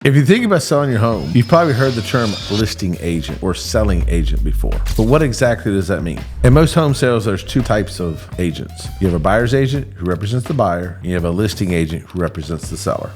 If you think about selling your home, you've probably heard the term listing agent or selling agent before. But what exactly does that mean? In most home sales, there's two types of agents. You have a buyer's agent who represents the buyer, and you have a listing agent who represents the seller.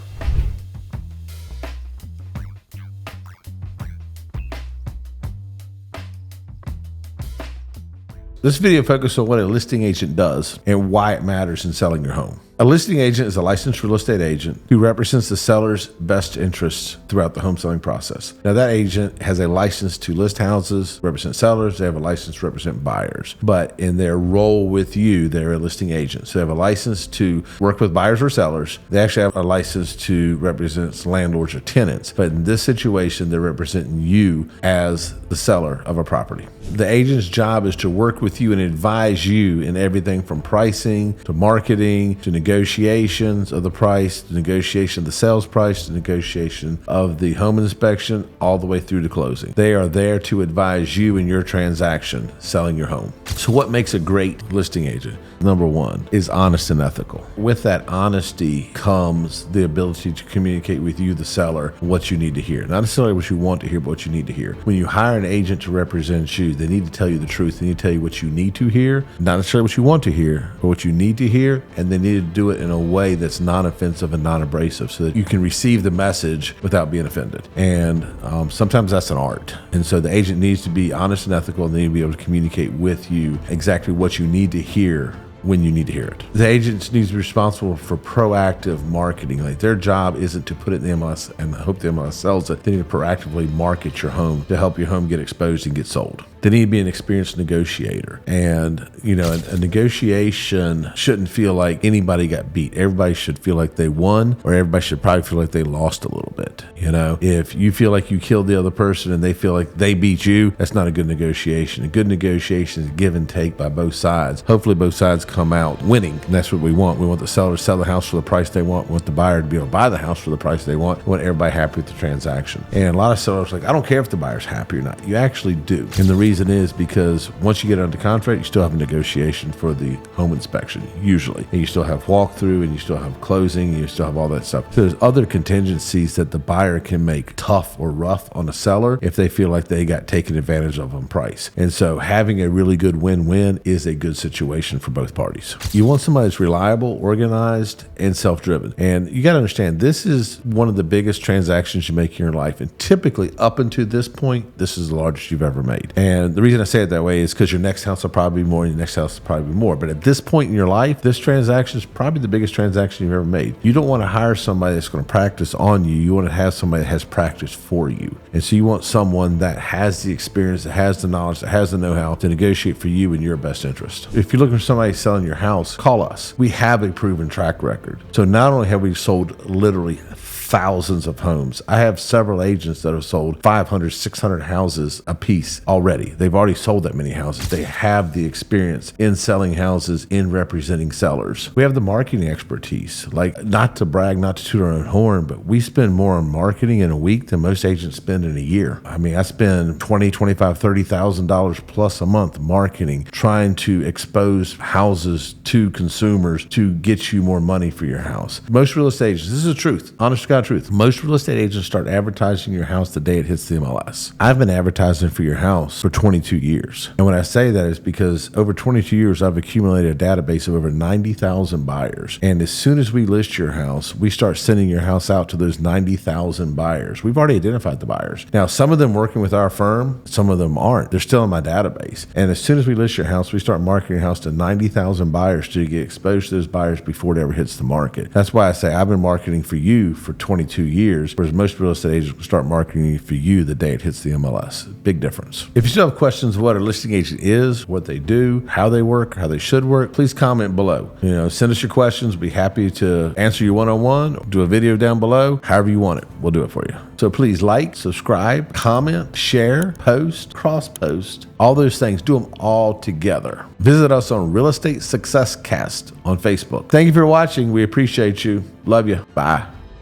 This video focuses on what a listing agent does and why it matters in selling your home. A listing agent is a licensed real estate agent who represents the seller's best interests throughout the home selling process. Now, that agent has a license to list houses, represent sellers, they have a license to represent buyers. But in their role with you, they're a listing agent. So they have a license to work with buyers or sellers. They actually have a license to represent landlords or tenants. But in this situation, they're representing you as the seller of a property. The agent's job is to work with you and advise you in everything from pricing to marketing to negotiations of the price, to negotiation of the sales price, to negotiation of the home inspection, all the way through to closing. They are there to advise you in your transaction selling your home. So what makes a great listing agent? Number one is honest and ethical. With that honesty comes the ability to communicate with you, the seller, what you need to hear. Not necessarily what you want to hear, but what you need to hear. When you hire an agent to represent you, they need to tell you the truth. They need to tell you what you need to hear, not necessarily what you want to hear, but what you need to hear. And they need to do it in a way that's non-offensive and non-abrasive so that you can receive the message without being offended. And sometimes that's an art. And so the agent needs to be honest and ethical, and they need to be able to communicate with you exactly what you need to hear when you need to hear it. The agent needs to be responsible for proactive marketing. Like, their job isn't to put it in the MLS and hope the MLS sells it. They need to proactively market your home to help your home get exposed and get sold. They need to be an experienced negotiator. And, a negotiation shouldn't feel like anybody got beat. Everybody should feel like they won, or everybody should probably feel like they lost a little bit. If you feel like you killed the other person and they feel like they beat you, that's not a good negotiation. A good negotiation is give and take by both sides. Hopefully both sides come out winning. And that's what we want. We want the seller to sell the house for the price they want. We want the buyer to be able to buy the house for the price they want. We want everybody happy with the transaction. And a lot of sellers are like, I don't care if the buyer's happy or not. You actually do. And the reason is because once you get under contract, you still have a negotiation for the home inspection, usually. And you still have walkthrough, and you still have closing, and you still have all that stuff. So there's other contingencies that the buyer can make tough or rough on the seller if they feel like they got taken advantage of on price. And so having a really good win-win is a good situation for both parties. You want somebody that's reliable, organized, and self-driven. And you got to understand, this is one of the biggest transactions you make in your life. And typically, up until this point, this is the largest you've ever made. And the reason I say it that way is because your next house will probably be more, and your next house will probably be more. But at this point in your life, this transaction is probably the biggest transaction you've ever made. You don't want to hire somebody that's going to practice on you. You want to have somebody that has practice for you. And so you want someone that has the experience, that has the knowledge, that has the know-how to negotiate for you in your best interest. If you're looking for somebody selling your house, call us. We have a proven track record. So not only have we sold literally thousands of homes. I have several agents that have sold 500, 600 houses a piece already. They've already sold that many houses. They have the experience in selling houses, in representing sellers. We have the marketing expertise. Like, not to brag, not to toot our own horn, but we spend more on marketing in a week than most agents spend in a year. I mean, I spend $20,000, $25,000, $30,000 plus a month marketing, trying to expose houses to consumers to get you more money for your house. Most real estate agents, this is the truth, honest to God truth. Most real estate agents start advertising your house the day it hits the MLS. I've been advertising for your house for 22 years. And when I say that, is because over 22 years, I've accumulated a database of over 90,000 buyers. And as soon as we list your house, we start sending your house out to those 90,000 buyers. We've already identified the buyers. Now, some of them working with our firm, some of them aren't. They're still in my database. And as soon as we list your house, we start marketing your house to 90,000 buyers to get exposed to those buyers before it ever hits the market. That's why I say I've been marketing for you for 22 years, whereas most real estate agents will start marketing for you the day it hits the MLS. Big difference. If you still have questions of what a listing agent is, what they do, how they work, how they should work, please comment below. Send us your questions. We'll be happy to answer you one-on-one, do a video down below, however you want it. We'll do it for you. So please like, subscribe, comment, share, post, cross-post, all those things. Do them all together. Visit us on Real Estate Success Cast on Facebook. Thank you for watching. We appreciate you. Love you. Bye.